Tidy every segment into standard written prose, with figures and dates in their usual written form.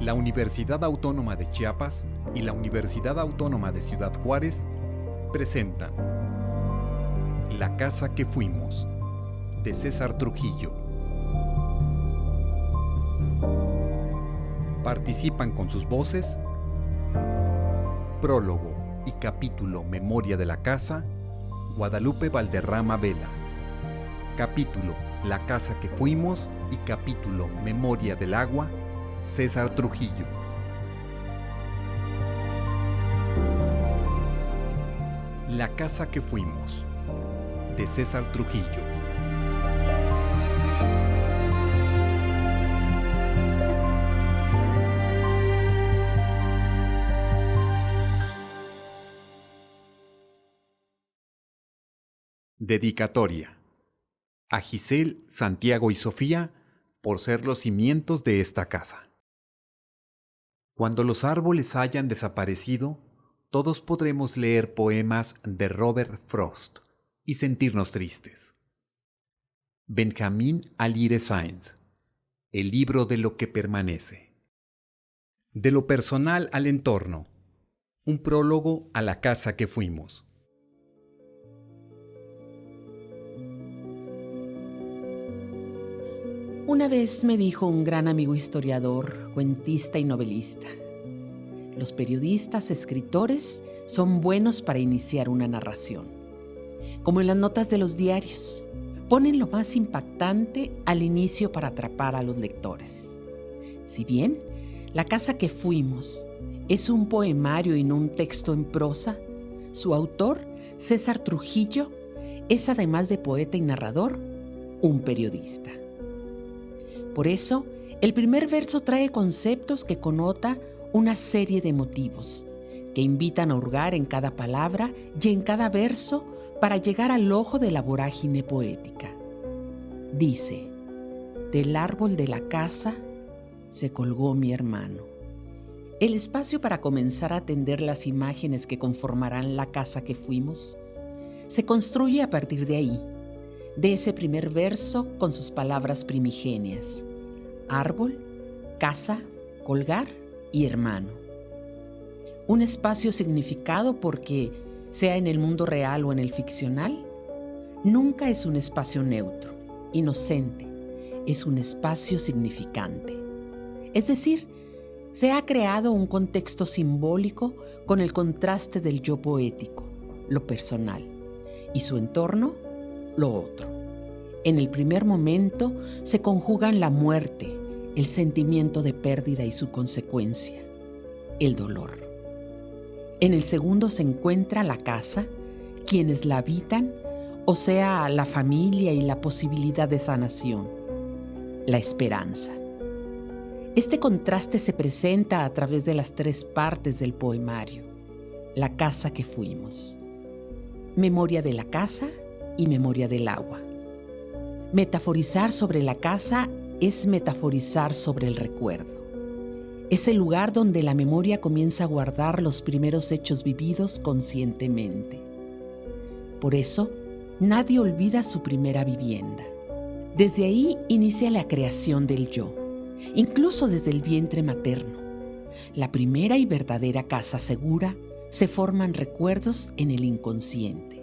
La Universidad Autónoma de Chiapas y la Universidad Autónoma de Ciudad Juárez presentan La casa que fuimos, de César Trujillo. Participan con sus voces prólogo y capítulo Memoria de la casa, Guadalupe Valderrama Vela. Capítulo La casa que fuimos y capítulo Memoria del agua, César Trujillo. La casa que fuimos, de César Trujillo. Dedicatoria a Giselle, Santiago y Sofía por ser los cimientos de esta casa. Cuando los árboles hayan desaparecido, todos podremos leer poemas de Robert Frost y sentirnos tristes. Benjamín Alire Sáenz, El libro de lo que permanece. De lo personal al entorno, un prólogo a la casa que fuimos. Una vez me dijo un gran amigo historiador, cuentista y novelista: los periodistas, escritores, son buenos para iniciar una narración. Como en las notas de los diarios, ponen lo más impactante al inicio para atrapar a los lectores. Si bien La casa que fuimos es un poemario y no un texto en prosa, su autor, César Trujillo, es además de poeta y narrador, un periodista. Por eso, el primer verso trae conceptos que connota una serie de motivos que invitan a hurgar en cada palabra y en cada verso para llegar al ojo de la vorágine poética. Dice: del árbol de la casa se colgó mi hermano. El espacio para comenzar a atender las imágenes que conformarán la casa que fuimos se construye a partir de ahí, de ese primer verso con sus palabras primigenias: árbol, casa, colgar y hermano. Un espacio significado porque, sea en el mundo real o en el ficcional, nunca es un espacio neutro, inocente, es un espacio significante. Es decir, se ha creado un contexto simbólico con el contraste del yo poético, lo personal, y su entorno, lo otro. En el primer momento se conjugan la muerte, el sentimiento de pérdida y su consecuencia, el dolor. En el segundo se encuentra la casa, quienes la habitan, o sea, la familia y la posibilidad de sanación, la esperanza. Este contraste se presenta a través de las tres partes del poemario: la casa que fuimos, memoria de la casa y memoria del agua. Metaforizar sobre la casa es metaforizar sobre el recuerdo. Es el lugar donde la memoria comienza a guardar los primeros hechos vividos conscientemente. Por eso, nadie olvida su primera vivienda. Desde ahí inicia la creación del yo, incluso desde el vientre materno. La primera y verdadera casa segura se forman recuerdos en el inconsciente.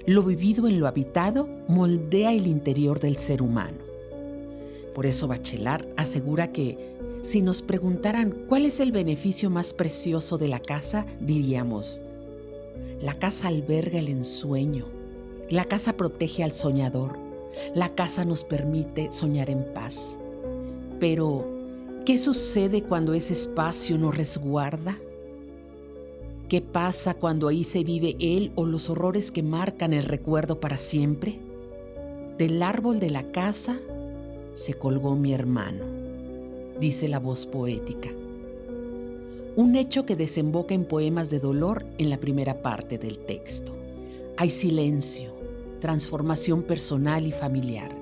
Lo vivido en lo habitado moldea el interior del ser humano. Por eso Bachelard asegura que, si nos preguntaran cuál es el beneficio más precioso de la casa, diríamos: la casa alberga el ensueño, la casa protege al soñador, la casa nos permite soñar en paz. Pero, ¿qué sucede cuando ese espacio nos resguarda? ¿Qué pasa cuando ahí se vive él o los horrores que marcan el recuerdo para siempre? Del árbol de la casa se colgó mi hermano, dice la voz poética. Un hecho que desemboca en poemas de dolor en la primera parte del texto. Hay silencio, transformación personal y familiar.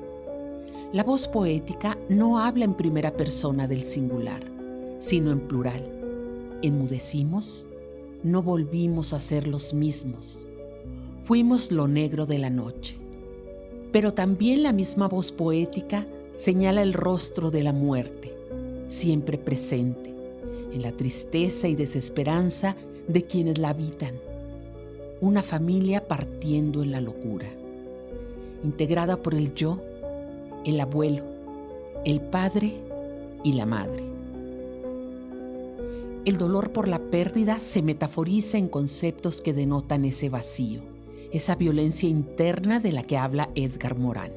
La voz poética no habla en primera persona del singular, sino en plural. Enmudecimos, no volvimos a ser los mismos. Fuimos lo negro de la noche. Pero también la misma voz poética señala el rostro de la muerte, siempre presente, en la tristeza y desesperanza de quienes la habitan. Una familia partiendo en la locura, integrada por el yo, el abuelo, el padre y la madre. El dolor por la pérdida se metaforiza en conceptos que denotan ese vacío, esa violencia interna de la que habla Edgar Morin.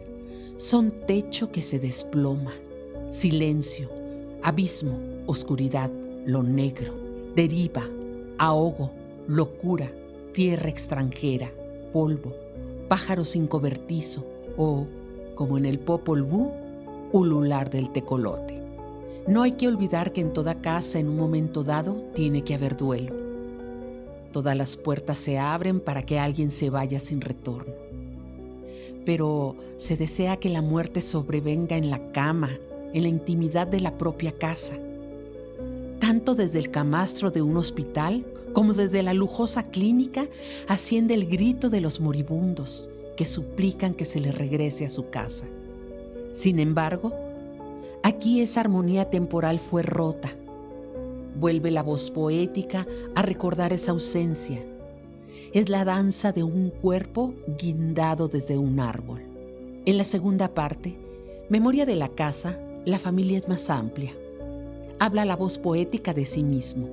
Son techo que se desploma, silencio, abismo, oscuridad, lo negro, deriva, ahogo, locura, tierra extranjera, polvo, pájaro sin cobertizo o, como en el Popol Vuh, ulular del tecolote. No hay que olvidar que en toda casa en un momento dado tiene que haber duelo. Todas las puertas se abren para que alguien se vaya sin retorno. Pero se desea que la muerte sobrevenga en la cama, en la intimidad de la propia casa. Tanto desde el camastro de un hospital como desde la lujosa clínica asciende el grito de los moribundos que suplican que se les regrese a su casa. Sin embargo, aquí esa armonía temporal fue rota. Vuelve la voz poética a recordar esa ausencia. Es la danza de un cuerpo guindado desde un árbol. En la segunda parte, Memoria de la casa, la familia es más amplia. Habla la voz poética de sí mismo,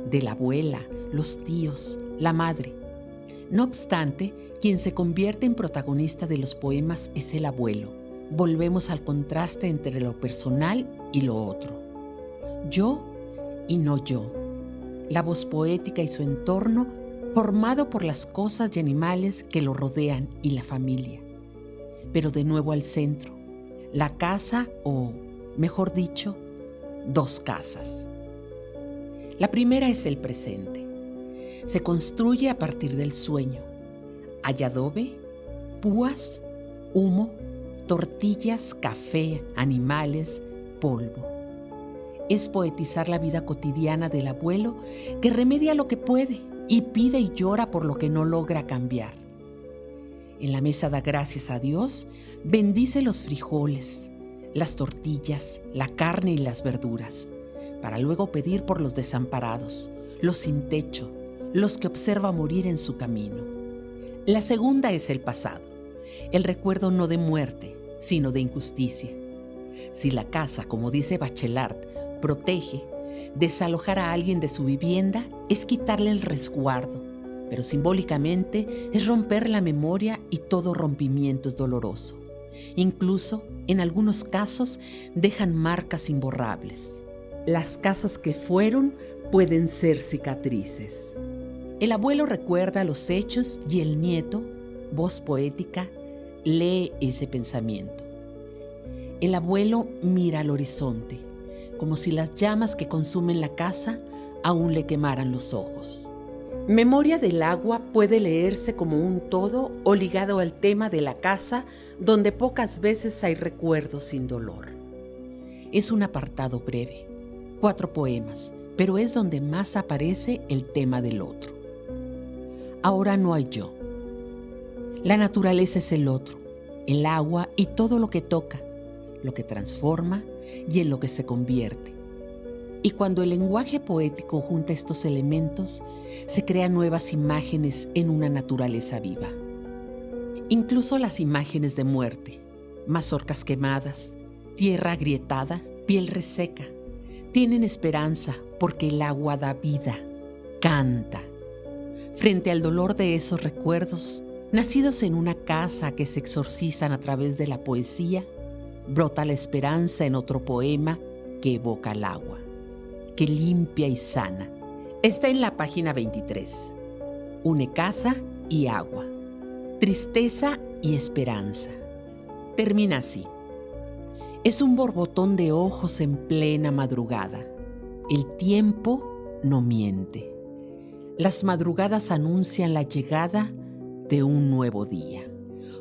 de la abuela, los tíos, la madre. No obstante, quien se convierte en protagonista de los poemas es el abuelo. Volvemos al contraste entre lo personal y lo otro. Yo y no yo. La voz poética y su entorno formado por las cosas y animales que lo rodean y la familia. Pero de nuevo al centro, la casa o, mejor dicho, dos casas. La primera es el presente. Se construye a partir del sueño. Hay adobe, púas, humo, tortillas, café, animales, polvo. Es poetizar la vida cotidiana del abuelo que remedia lo que puede y pide y llora por lo que no logra cambiar. En la mesa da gracias a Dios, bendice los frijoles, las tortillas, la carne y las verduras, para luego pedir por los desamparados, los sin techo, los que observa morir en su camino. La segunda es el pasado, el recuerdo no de muerte, sino de injusticia. Si la casa, como dice Bachelard, protege, desalojar a alguien de su vivienda es quitarle el resguardo, pero simbólicamente es romper la memoria y todo rompimiento es doloroso. Incluso, en algunos casos, dejan marcas imborrables. Las casas que fueron pueden ser cicatrices. El abuelo recuerda los hechos y el nieto, voz poética, lee ese pensamiento. El abuelo mira al horizonte, como si las llamas que consumen la casa aún le quemaran los ojos. Memoria del agua puede leerse como un todo o ligado al tema de la casa, donde pocas veces hay recuerdos sin dolor. Es un apartado breve, 4 poemas, pero es donde más aparece el tema del otro. Ahora no hay yo. La naturaleza es el otro, el agua y todo lo que toca, lo que transforma y en lo que se convierte. Y cuando el lenguaje poético junta estos elementos, se crean nuevas imágenes en una naturaleza viva. Incluso las imágenes de muerte, mazorcas quemadas, tierra agrietada, piel reseca, tienen esperanza porque el agua da vida, canta. Frente al dolor de esos recuerdos, nacidos en una casa que se exorcizan a través de la poesía, brota la esperanza en otro poema que evoca el agua, que limpia y sana. Está en la página 23. Une casa y agua, tristeza y esperanza. Termina así. Es un borbotón de ojos en plena madrugada. El tiempo no miente. Las madrugadas anuncian la llegada de un nuevo día.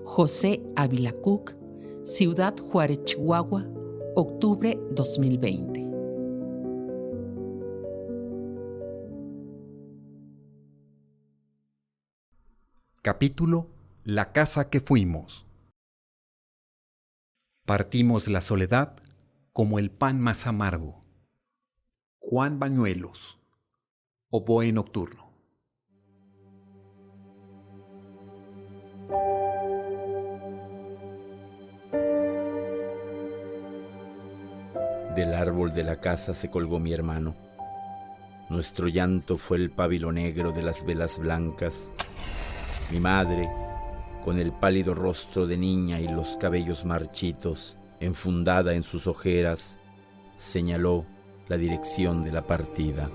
José Ávila Cook, Ciudad Juárez, Chihuahua, octubre 2020. Capítulo La casa que fuimos. Partimos la soledad como el pan más amargo. Juan Bañuelos, Oboe Nocturno. Del árbol de la casa se colgó mi hermano. Nuestro llanto fue el pábilo negro de las velas blancas. Mi madre, con el pálido rostro de niña y los cabellos marchitos, enfundada en sus ojeras, señaló la dirección de la partida.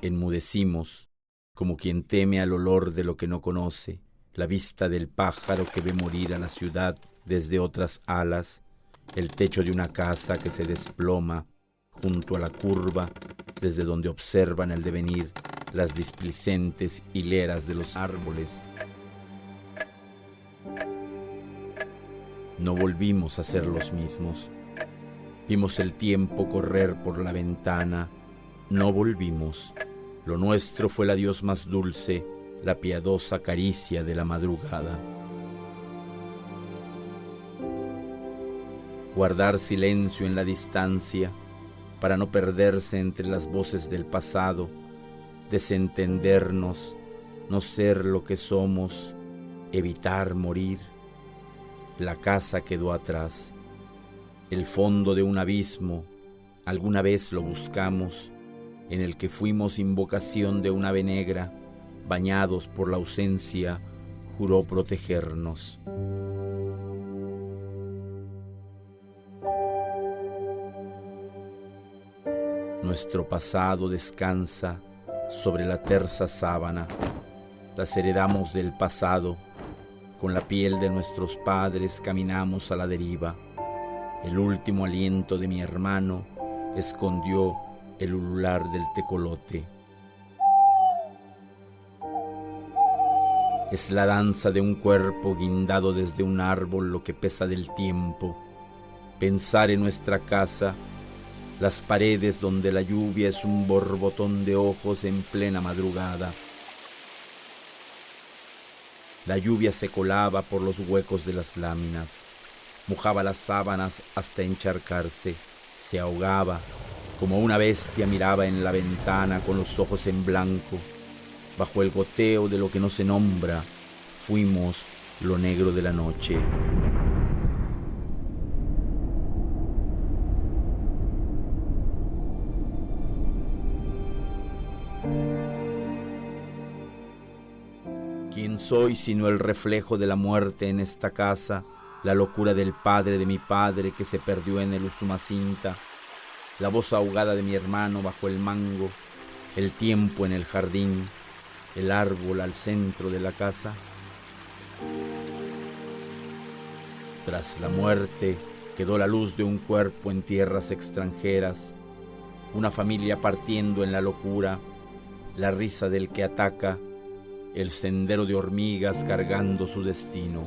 Enmudecimos, como quien teme al olor de lo que no conoce, la vista del pájaro que ve morir a la ciudad desde otras alas, el techo de una casa que se desploma junto a la curva desde donde observan el devenir las displicentes hileras de los árboles. No volvimos a ser los mismos. Vimos el tiempo correr por la ventana. No volvimos. Lo nuestro fue el adiós más dulce, la piadosa caricia de la madrugada. Guardar silencio en la distancia para no perderse entre las voces del pasado, desentendernos, no ser lo que somos, evitar morir. La casa quedó atrás. El fondo de un abismo, alguna vez lo buscamos, en el que fuimos invocación de un ave negra, bañados por la ausencia, juró protegernos. Nuestro pasado descansa sobre la tersa sábana. Las heredamos del pasado. Con la piel de nuestros padres caminamos a la deriva. El último aliento de mi hermano escondió el ulular del tecolote. Es la danza de un cuerpo guindado desde un árbol lo que pesa del tiempo. Pensar en nuestra casa, las paredes donde la lluvia es un borbotón de ojos en plena madrugada. La lluvia se colaba por los huecos de las láminas, mojaba las sábanas hasta encharcarse, se ahogaba, como una bestia miraba en la ventana con los ojos en blanco. Bajo el goteo de lo que no se nombra, fuimos lo negro de la noche. ¿Quién soy sino el reflejo de la muerte en esta casa, la locura del padre de mi padre que se perdió en el Usumacinta, la voz ahogada de mi hermano bajo el mango, el tiempo en el jardín, el árbol al centro de la casa? Tras la muerte quedó la luz de un cuerpo en tierras extranjeras, una familia partiendo en la locura, la risa del que ataca, el sendero de hormigas cargando su destino.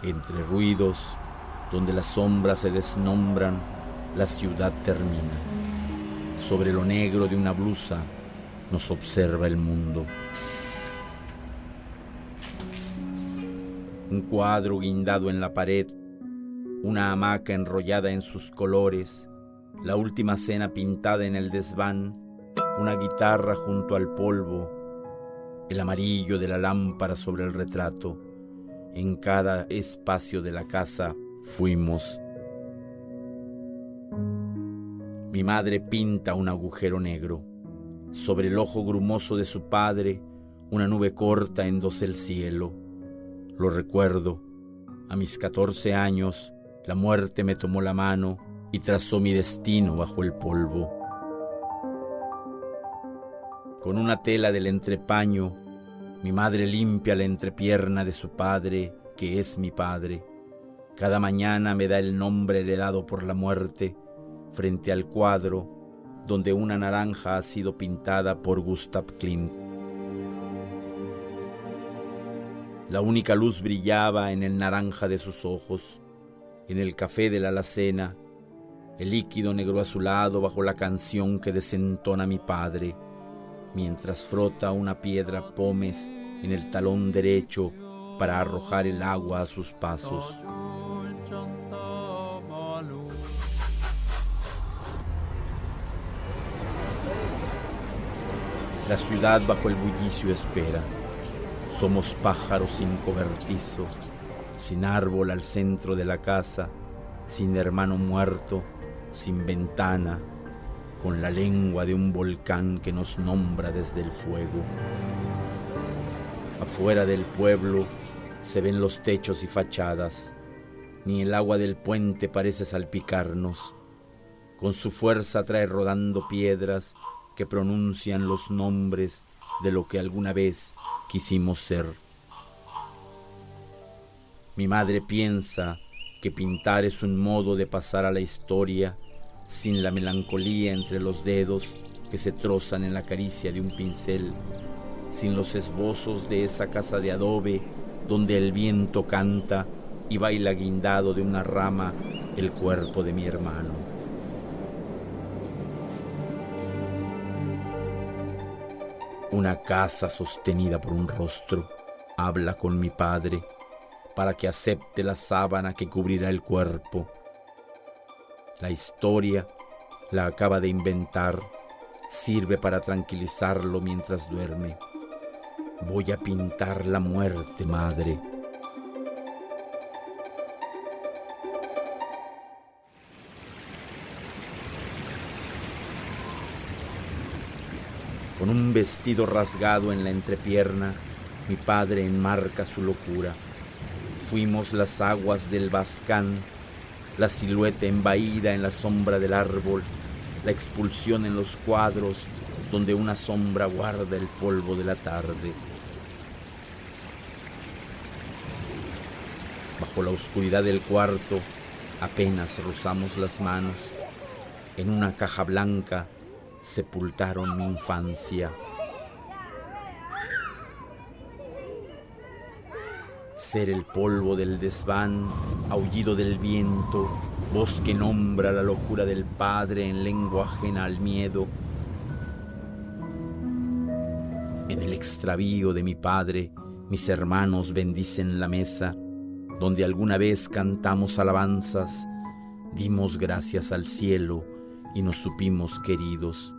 Entre ruidos, donde las sombras se desnombran, la ciudad termina. Sobre lo negro de una blusa nos observa el mundo. Un cuadro guindado en la pared, una hamaca enrollada en sus colores, la última cena pintada en el desván, una guitarra junto al polvo, el amarillo de la lámpara sobre el retrato. En cada espacio de la casa fuimos. Mi madre pinta un agujero negro. Sobre el ojo grumoso de su padre, una nube corta en dos el cielo. Lo recuerdo. A mis 14 años, la muerte me tomó la mano y trazó mi destino bajo el polvo. Con una tela del entrepaño, mi madre limpia la entrepierna de su padre, que es mi padre. Cada mañana me da el nombre heredado por la muerte, frente al cuadro donde una naranja ha sido pintada por Gustav Klimt. La única luz brillaba en el naranja de sus ojos, en el café de la alacena, el líquido negro azulado bajo la canción que desentona mi padre, mientras frota una piedra pómez en el talón derecho para arrojar el agua a sus pasos. La ciudad bajo el bullicio espera. Somos pájaros sin cobertizo, sin árbol al centro de la casa, sin hermano muerto, sin ventana, con la lengua de un volcán que nos nombra desde el fuego. Afuera del pueblo se ven los techos y fachadas, ni el agua del puente parece salpicarnos. Con su fuerza trae rodando piedras que pronuncian los nombres de lo que alguna vez quisimos ser. Mi madre piensa que pintar es un modo de pasar a la historia sin la melancolía entre los dedos que se trozan en la caricia de un pincel, sin los esbozos de esa casa de adobe donde el viento canta y baila guindado de una rama el cuerpo de mi hermano. Una casa sostenida por un rostro habla con mi padre para que acepte la sábana que cubrirá el cuerpo. La historia la acaba de inventar, sirve para tranquilizarlo mientras duerme. Voy a pintar la muerte, madre. Con un vestido rasgado en la entrepierna, mi padre enmarca su locura. Fuimos las aguas del Bazcán, la silueta embaída en la sombra del árbol, la expulsión en los cuadros donde una sombra guarda el polvo de la tarde. Bajo la oscuridad del cuarto apenas rozamos las manos. En una caja blanca sepultaron mi infancia. Ser el polvo del desván, aullido del viento, voz que nombra la locura del padre en lengua ajena al miedo. En el extravío de mi padre, mis hermanos bendicen la mesa, donde alguna vez cantamos alabanzas, dimos gracias al cielo y nos supimos queridos.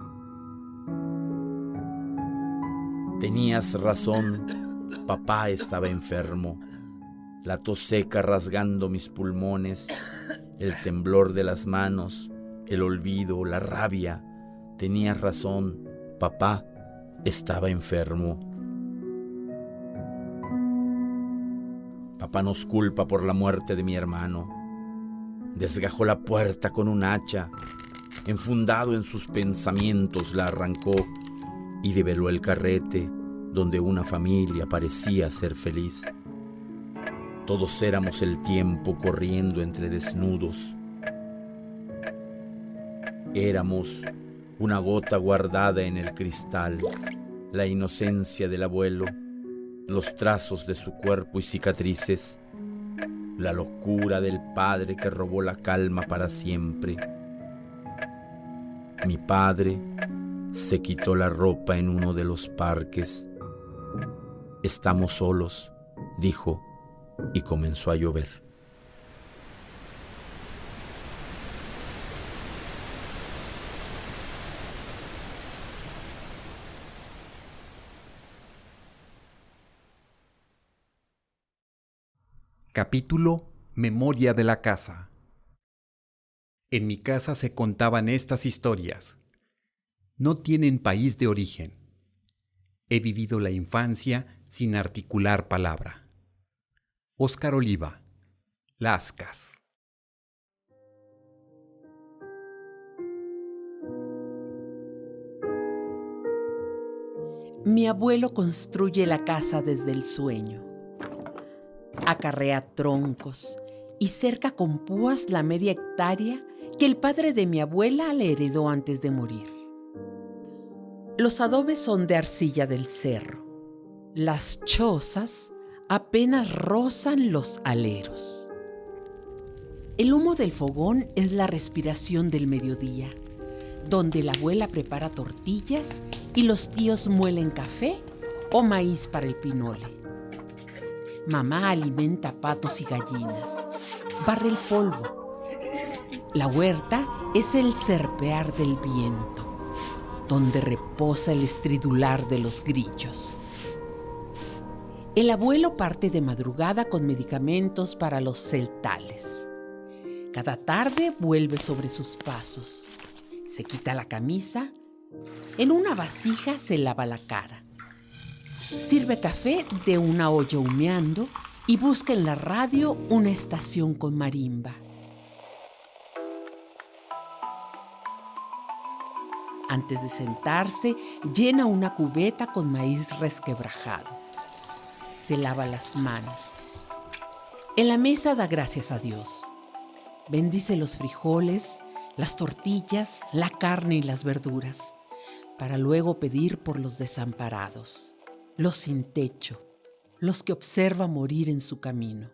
Tenías razón, papá estaba enfermo. La tos seca rasgando mis pulmones, el temblor de las manos, el olvido, la rabia. Tenías razón, papá estaba enfermo. Papá nos culpa por la muerte de mi hermano. Desgajó la puerta con un hacha, enfundado en sus pensamientos la arrancó y develó el carrete donde una familia parecía ser feliz. Todos éramos el tiempo corriendo entre desnudos. Éramos una gota guardada en el cristal, la inocencia del abuelo, los trazos de su cuerpo y cicatrices, la locura del padre que robó la calma para siempre. Mi padre se quitó la ropa en uno de los parques. Estamos solos, dijo, y comenzó a llover. Capítulo Memoria de la casa. En mi casa se contaban estas historias. No tienen país de origen. He vivido la infancia sin articular palabra. Óscar Oliva, Lascas. Mi abuelo construye la casa desde el sueño. Acarrea troncos y cerca con púas la media hectárea que el padre de mi abuela le heredó antes de morir. Los adobes son de arcilla del cerro. Las chozas apenas rozan los aleros. El humo del fogón es la respiración del mediodía, donde la abuela prepara tortillas y los tíos muelen café o maíz para el pinole. Mamá alimenta patos y gallinas, barre el polvo. La huerta es el serpear del viento, donde reposa el estridular de los grillos. El abuelo parte de madrugada con medicamentos para los celtales. Cada tarde vuelve sobre sus pasos. Se quita la camisa. En una vasija se lava la cara. Sirve café de una olla humeando y busca en la radio una estación con marimba. Antes de sentarse, llena una cubeta con maíz resquebrajado. Se lava las manos. En la mesa da gracias a Dios. Bendice los frijoles, las tortillas, la carne y las verduras, para luego pedir por los desamparados, los sin techo, los que observa morir en su camino.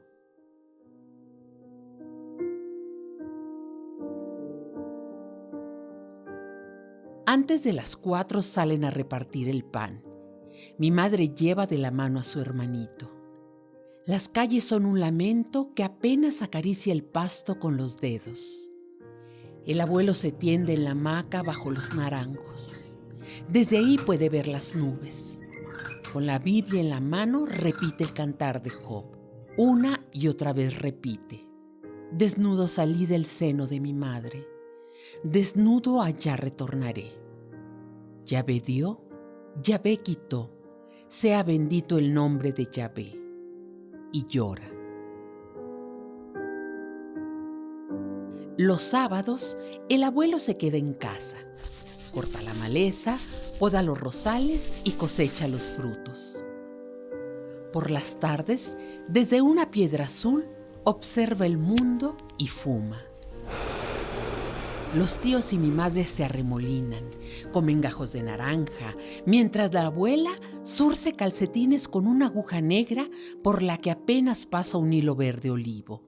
Antes de las 4 salen a repartir el pan. Mi madre lleva de la mano a su hermanito. Las calles son un lamento que apenas acaricia el pasto con los dedos. El abuelo se tiende en la hamaca bajo los naranjos. Desde ahí puede ver las nubes. Con la Biblia en la mano repite el cantar de Job. Una y otra vez repite: desnudo salí del seno de mi madre. Desnudo allá retornaré. Yahvé dio, Yahvé quitó. Sea bendito el nombre de Yahvé. Y llora. Los sábados, el abuelo se queda en casa. Corta la maleza, poda los rosales y cosecha los frutos. Por las tardes, desde una piedra azul, observa el mundo y fuma. Los tíos y mi madre se arremolinan, comen gajos de naranja, mientras la abuela zurce calcetines con una aguja negra por la que apenas pasa un hilo verde olivo.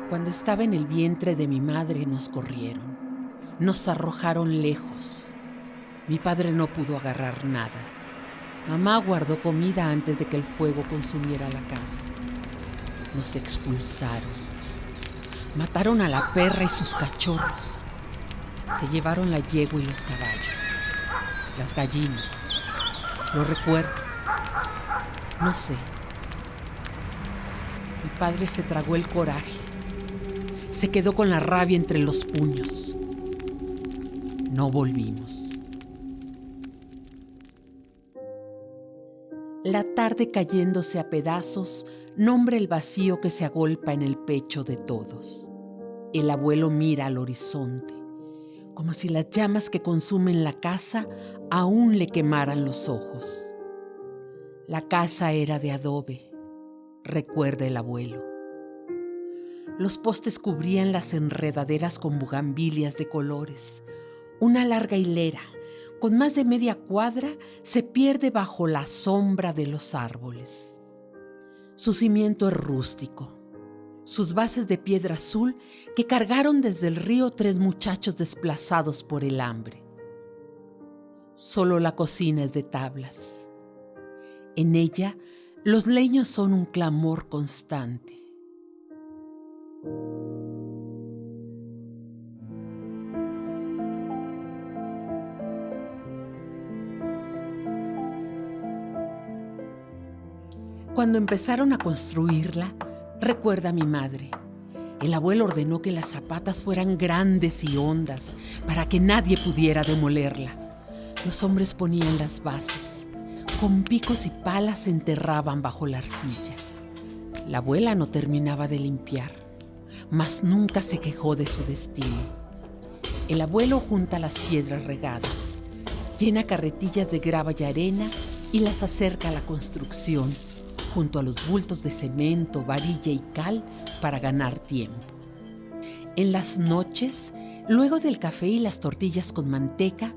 Cuando estaba en el vientre de mi madre nos corrieron. Nos arrojaron lejos. Mi padre no pudo agarrar nada. Mamá guardó comida antes de que el fuego consumiera la casa. Nos expulsaron. Mataron a la perra y sus cachorros. Se llevaron la yegua y los caballos. Las gallinas. Lo recuerdo. No sé. Mi padre se tragó el coraje. Se quedó con la rabia entre los puños. No volvimos. La tarde cayéndose a pedazos nombra el vacío que se agolpa en el pecho de todos. El abuelo mira al horizonte, como si las llamas que consumen la casa aún le quemaran los ojos. La casa era de adobe, recuerda el abuelo. Los postes cubrían las enredaderas con bugambilias de colores. Una larga hilera, con más de media cuadra, se pierde bajo la sombra de los árboles. Su cimiento es rústico. Sus bases de piedra azul que cargaron desde el río 3 muchachos desplazados por el hambre. Solo la cocina es de tablas. En ella, los leños son un clamor constante. Cuando empezaron a construirla, recuerda a mi madre. El abuelo ordenó que las zapatas fueran grandes y hondas para que nadie pudiera demolerla. Los hombres ponían las bases. Con picos y palas se enterraban bajo la arcilla. La abuela no terminaba de limpiar, mas nunca se quejó de su destino. El abuelo junta las piedras regadas, llena carretillas de grava y arena y las acerca a la construcción, junto a los bultos de cemento, varilla y cal para ganar tiempo. En las noches, luego del café y las tortillas con manteca,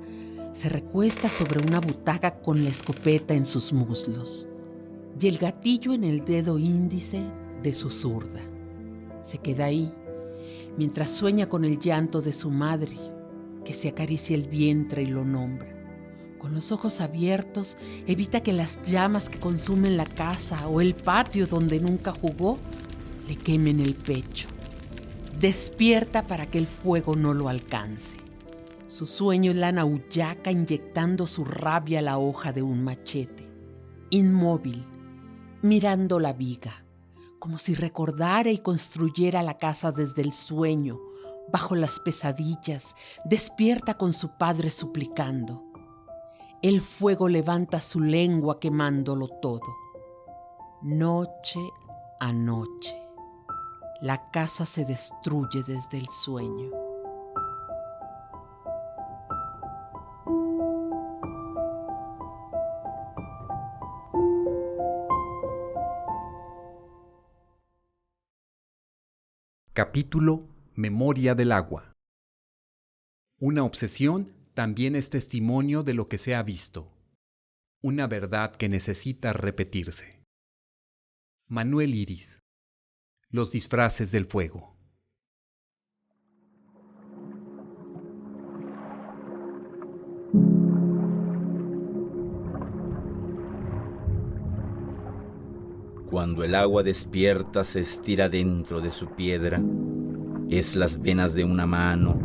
se recuesta sobre una butaca con la escopeta en sus muslos y el gatillo en el dedo índice de su zurda. Se queda ahí, mientras sueña con el llanto de su madre, que se acaricia el vientre y lo nombra. Con los ojos abiertos, evita que las llamas que consumen la casa o el patio donde nunca jugó le quemen el pecho. Despierta para que el fuego no lo alcance. Su sueño es la nauyaca inyectando su rabia a la hoja de un machete. Inmóvil, mirando la viga, como si recordara y construyera la casa desde el sueño, bajo las pesadillas, despierta con su padre suplicando. El fuego levanta su lengua quemándolo todo. Noche a noche, la casa se destruye desde el sueño. Capítulo Memoria del agua. Una obsesión también es testimonio de lo que se ha visto, una verdad que necesita repetirse. Manuel Iris. Los disfraces del fuego. Cuando el agua despierta se estira dentro de su piedra, es las venas de una mano,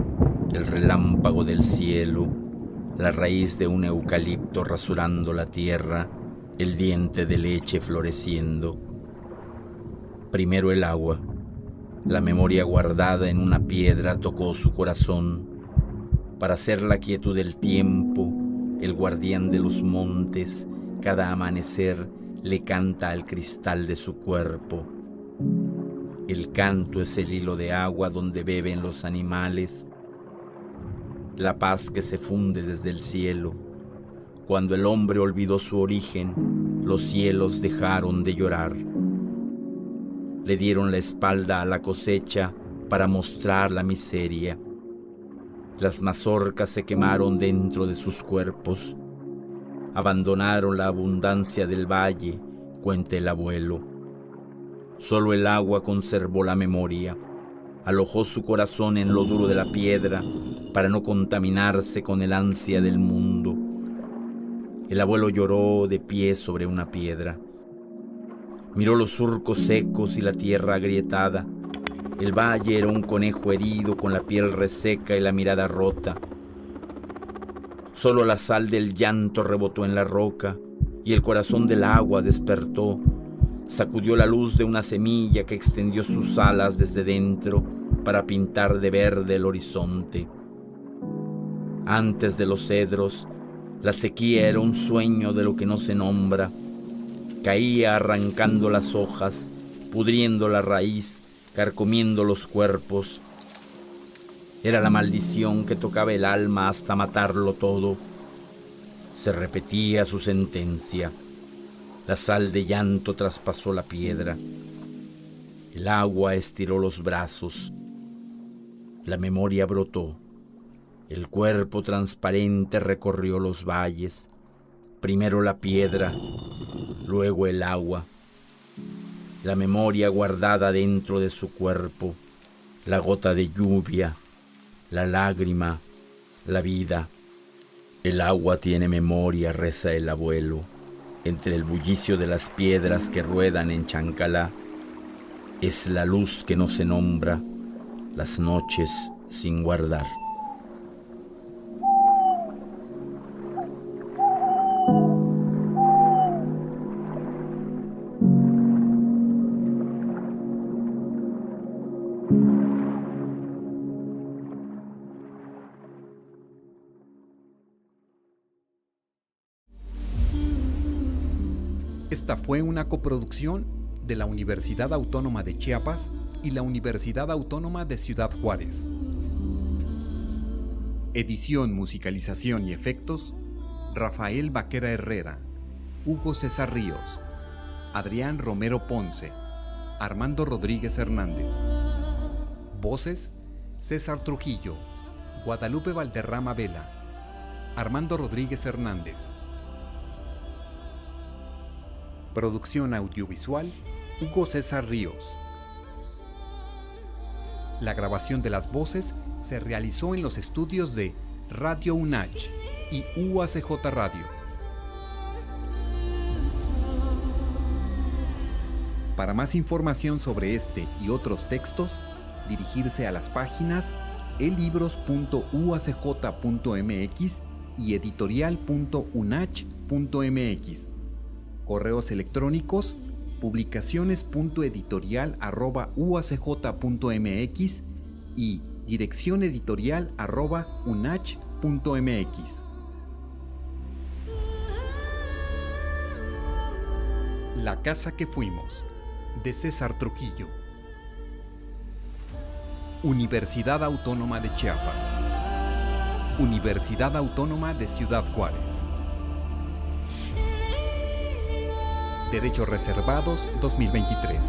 el relámpago del cielo, la raíz de un eucalipto rasurando la tierra, el diente de leche floreciendo. Primero el agua, la memoria guardada en una piedra tocó su corazón, para ser la quietud del tiempo, el guardián de los montes, cada amanecer le canta al cristal de su cuerpo. El canto es el hilo de agua donde beben los animales, la paz que se funde desde el cielo. Cuando el hombre olvidó su origen, los cielos dejaron de llorar. Le dieron la espalda a la cosecha para mostrar la miseria. Las mazorcas se quemaron dentro de sus cuerpos. Abandonaron la abundancia del valle, cuenta el abuelo. Solo el agua conservó la memoria. Alojó su corazón en lo duro de la piedra para no contaminarse con el ansia del mundo. El abuelo lloró de pie sobre una piedra. Miró los surcos secos y la tierra agrietada. El valle era un conejo herido con la piel reseca y la mirada rota. Solo la sal del llanto rebotó en la roca y el corazón del agua despertó. Sacudió la luz de una semilla que extendió sus alas desde dentro para pintar de verde el horizonte. Antes de los cedros, la sequía era un sueño de lo que no se nombra. Caía arrancando las hojas, pudriendo la raíz, carcomiendo los cuerpos. Era la maldición que tocaba el alma hasta matarlo todo. Se repetía su sentencia. La sal de llanto traspasó la piedra. El agua estiró los brazos. La memoria brotó. El cuerpo transparente recorrió los valles. Primero la piedra, luego el agua. La memoria guardada dentro de su cuerpo. La gota de lluvia. La lágrima, la vida. El agua tiene memoria, reza el abuelo, entre el bullicio de las piedras que ruedan en Chancalá. Es la luz que no se nombra, las noches sin guardar. Esta fue una coproducción de la Universidad Autónoma de Chiapas y la Universidad Autónoma de Ciudad Juárez. Edición, musicalización y efectos, Rafael Vaquera Herrera, Hugo César Ríos, Adrián Romero Ponce, Armando Rodríguez Hernández. Voces, César Trujillo, Guadalupe Valderrama Vela, Armando Rodríguez Hernández. Producción audiovisual, Hugo César Ríos. La grabación de las voces se realizó en los estudios de Radio UNACH y UACJ Radio. Para más información sobre este y otros textos, dirigirse a las páginas elibros.uacj.mx y editorial.unach.mx. Correos electrónicos: publicaciones.editorial@uacj.mx y direccióneditorial@unach.mx. La casa que fuimos, de César Trujillo. Universidad Autónoma de Chiapas. Universidad Autónoma de Ciudad Juárez. Derechos reservados 2023.